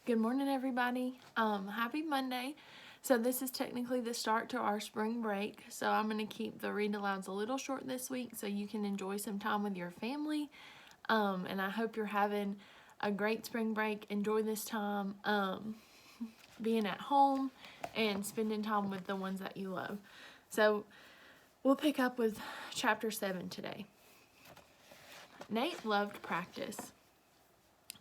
Good morning, everybody. Happy Monday. So this is technically the start to our spring break. So I'm going to keep the read alouds a little short this week so you can enjoy some time with your family. And I hope you're having a great spring break. Enjoy this time being at home and spending time with the ones that you love. So we'll pick up with chapter 7 today. Nate loved practice.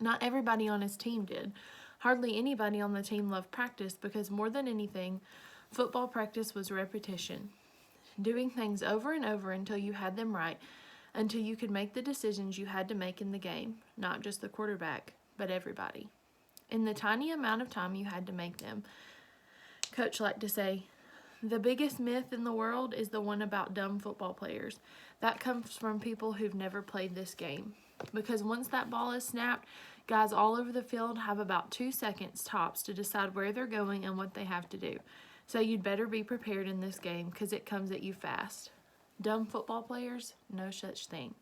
Not everybody on his team did. Hardly anybody on the team loved practice because more than anything, football practice was repetition. Doing things over and over until you had them right, until you could make the decisions you had to make in the game, not just the quarterback, but everybody. In the tiny amount of time you had to make them. Coach liked to say, the biggest myth in the world is the one about dumb football players. That comes from people who've never played this game. Because once that ball is snapped, guys all over the field have about 2 seconds tops to decide where they're going and what they have to do. So you'd better be prepared in this game because it comes at you fast. Dumb football players? No such thing.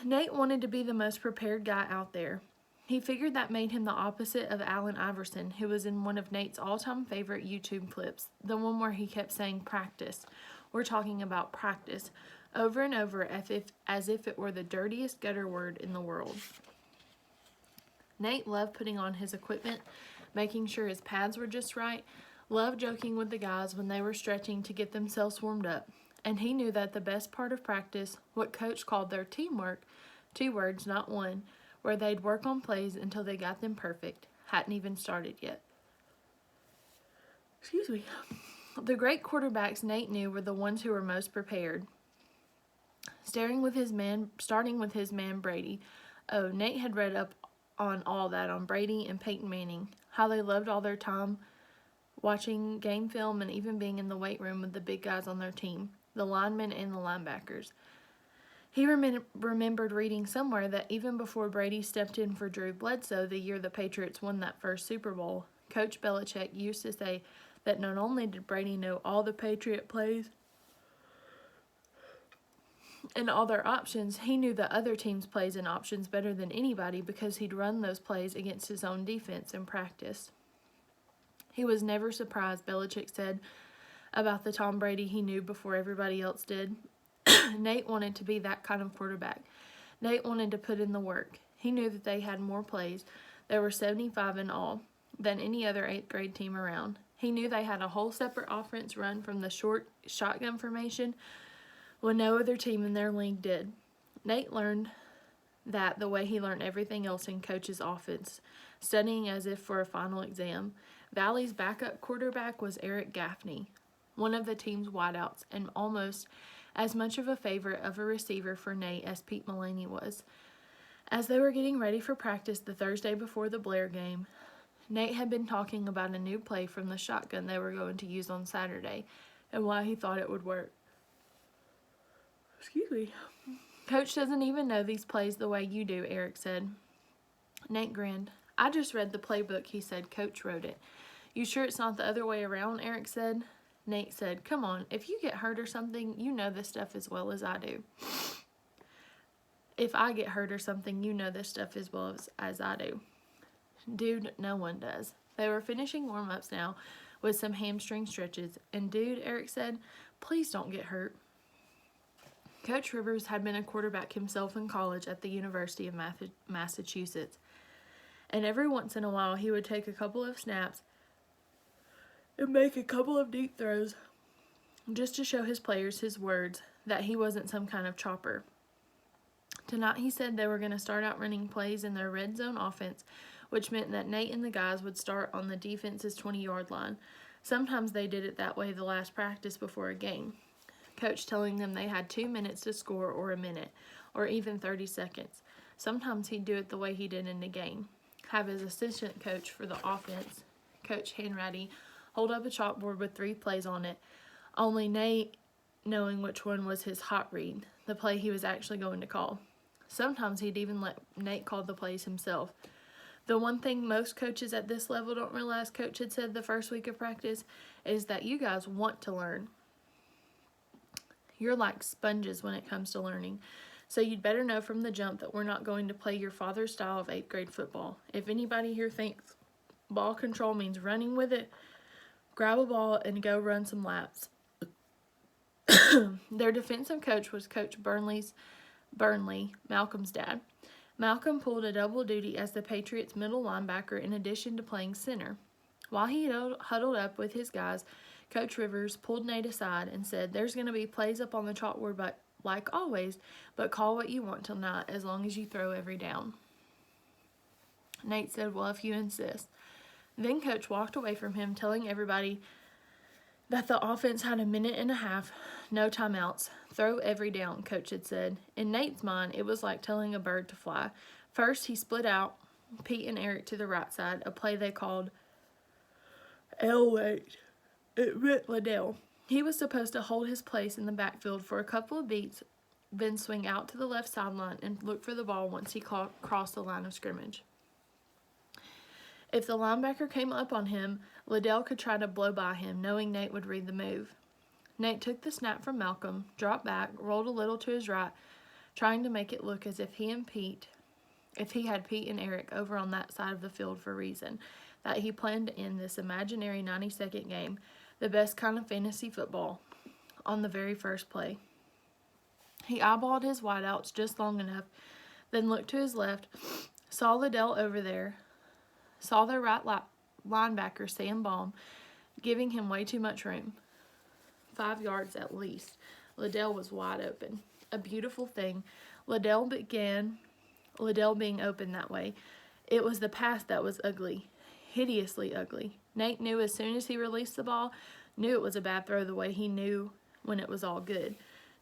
Nate wanted to be the most prepared guy out there. He figured that made him the opposite of Allen Iverson, who was in one of Nate's all-time favorite YouTube clips, the one where he kept saying practice. We're talking about practice, over and over as if it were the dirtiest gutter word in the world. Nate loved putting on his equipment, making sure his pads were just right, loved joking with the guys when they were stretching to get themselves warmed up, and he knew that the best part of practice, what Coach called their teamwork, 2 words, not one, where they'd work on plays until they got them perfect, hadn't even started yet. Excuse me. The great quarterbacks Nate knew were the ones who were most prepared. Starting with his man Brady. Oh, Nate had read up on all that on Brady and Peyton Manning, how they loved all their time watching game film and even being in the weight room with the big guys on their team, the linemen and the linebackers. He remembered reading somewhere that even before Brady stepped in for Drew Bledsoe the year the Patriots won that first Super Bowl, Coach Belichick used to say that not only did Brady know all the Patriot plays and all their options, he knew the other team's plays and options better than anybody because he'd run those plays against his own defense in practice. He was never surprised, Belichick said, about the Tom Brady he knew before everybody else did. Nate wanted to be that kind of quarterback. Nate wanted to put in the work. He knew that they had more plays, there were 75 in all, than any other 8th grade team around. He knew they had a whole separate offense run from the short shotgun formation when no other team in their league did. Nate learned that the way he learned everything else in Coach's offense, studying as if for a final exam. Valley's backup quarterback was Eric Gaffney, one of the team's wideouts, and almost as much of a favorite of a receiver for Nate as Pete Mullaney was. As they were getting ready for practice the Thursday before the Blair game, Nate had been talking about a new play from the shotgun they were going to use on Saturday and why he thought it would work. Excuse me. Coach doesn't even know these plays the way you do, Eric said. Nate grinned. I just read the playbook, he said. Coach wrote it. You sure it's not the other way around, Eric said. Nate said, come on, if you get hurt or something, you know this stuff as well as I do. If I get hurt or something, you know this stuff as well as I do. Dude, no one does. They were finishing warm-ups now with some hamstring stretches, and dude, Eric said, please don't get hurt. Coach Rivers had been a quarterback himself in college at the University of Massachusetts, and every once in a while he would take a couple of snaps and make a couple of deep throws just to show his players his words that he wasn't some kind of chopper. Tonight he said they were going to start out running plays in their red zone offense, which meant that Nate and the guys would start on the defense's 20-yard line. Sometimes they did it that way the last practice before a game. Coach telling them they had 2 minutes to score or a minute, or even 30 seconds. Sometimes he'd do it the way he did in the game. Have his assistant coach for the offense, Coach Hanratty, hold up a chalkboard with 3 plays on it, only Nate knowing which one was his hot read, the play he was actually going to call. Sometimes he'd even let Nate call the plays himself. The one thing most coaches at this level don't realize, Coach had said the first week of practice, is that you guys want to learn. You're like sponges when it comes to learning. So you'd better know from the jump that we're not going to play your father's style of 8th grade football. If anybody here thinks ball control means running with it, grab a ball and go run some laps. Their defensive coach was Coach Burnley, Malcolm's dad. Malcolm pulled a double duty as the Patriots' middle linebacker in addition to playing center. While he huddled up with his guys, Coach Rivers pulled Nate aside and said, "There's going to be plays up on the chalkboard, but like always, but call what you want tonight as long as you throw every down." Nate said, "Well, if you insist." Then Coach walked away from him, telling everybody that the offense had a minute and a half, no timeouts. "Throw every down," Coach had said. In Nate's mind, it was like telling a bird to fly. First, he split out Pete and Eric to the right side, a play they called Aloud. It meant Liddell. He was supposed to hold his place in the backfield for a couple of beats, then swing out to the left sideline and look for the ball once he crossed the line of scrimmage. If the linebacker came up on him, Liddell could try to blow by him, knowing Nate would read the move. Nate took the snap from Malcolm, dropped back, rolled a little to his right, trying to make it look as if he had Pete and Eric over on that side of the field for a reason, that he planned to end this imaginary 90-second game, the best kind of fantasy football, on the very first play. He eyeballed his wideouts just long enough, then looked to his left, saw Liddell over there, saw their right linebacker, Sam Baum, giving him way too much room. 5 yards at least. Liddell was wide open. A beautiful thing. Liddell being open that way. It was the pass that was ugly. Hideously ugly. Nate knew as soon as he released the ball, knew it was a bad throw the way he knew when it was all good.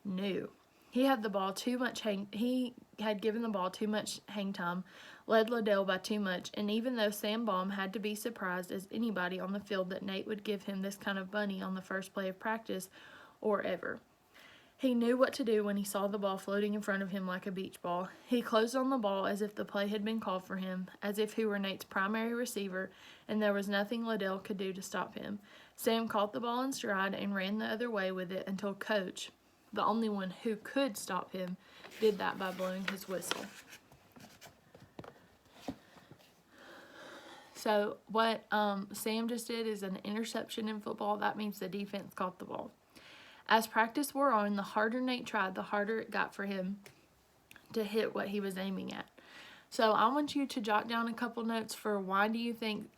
Knew. He had given the ball too much hang time, led Liddell by too much, and even though Sam Baum had to be surprised as anybody on the field that Nate would give him this kind of bunny on the first play of practice or ever. He knew what to do when he saw the ball floating in front of him like a beach ball. He closed on the ball as if the play had been called for him, as if he were Nate's primary receiver, and there was nothing Liddell could do to stop him. Sam caught the ball in stride and ran the other way with it until Coach, the only one who could stop him, did that by blowing his whistle. So what Sam just did is an interception in football. That means the defense caught the ball. As practice wore on, the harder Nate tried, the harder it got for him to hit what he was aiming at. So I want you to jot down a couple notes for why do you think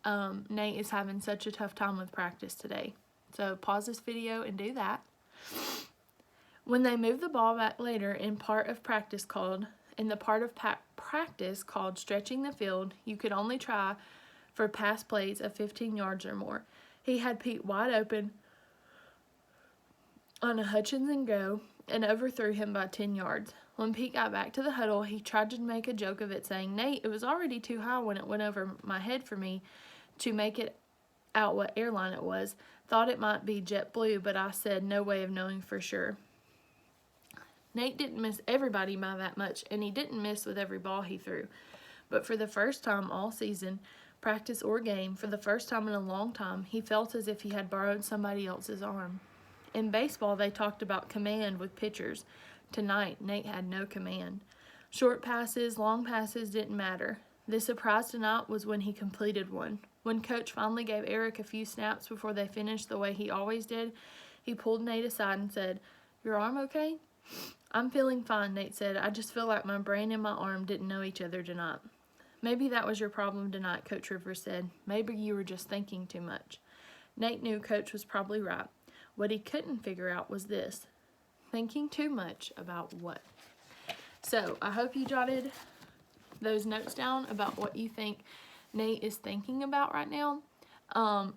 Nate is having such a tough time with practice today. So pause this video and do that. When they moved the ball back later in the part of practice called stretching the field, you could only try for pass plays of 15 yards or more. He had Pete wide open on a Hutchins and go and overthrew him by 10 yards. When Pete got back to the huddle, he tried to make a joke of it, saying, "Nate, it was already too high when it went over my head for me to make it out what airline it was. Thought it might be JetBlue, but I said no way of knowing for sure." Nate didn't miss everybody by that much, and he didn't miss with every ball he threw. But for the first time all season, practice or game, for the first time in a long time, he felt as if he had borrowed somebody else's arm. In baseball, they talked about command with pitchers. Tonight, Nate had no command. Short passes, long passes didn't matter. The surprise tonight was when he completed one. When Coach finally gave Eric a few snaps before they finished the way he always did, he pulled Nate aside and said, "Your arm okay?" "I'm feeling fine," Nate said. "I just feel like my brain and my arm didn't know each other tonight." "Maybe that was your problem tonight," Coach Rivers said. "Maybe you were just thinking too much." Nate knew Coach was probably right. What he couldn't figure out was this: thinking too much about what? So I hope you jotted those notes down about what you think Nate is thinking about right now.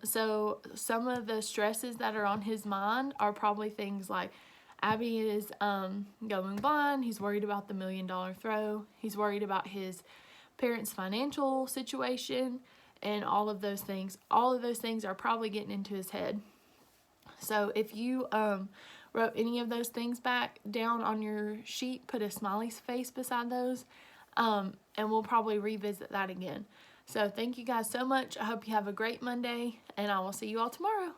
So some of the stresses that are on his mind are probably things like Abby is going blind. He's worried about the $1 million throw. He's worried about his parents' financial situation and all of those things. All of those things are probably getting into his head. So if you wrote any of those things back down on your sheet, put a smiley face beside those, and we'll probably revisit that again. So thank you guys so much. I hope you have a great Monday, and I will see you all tomorrow.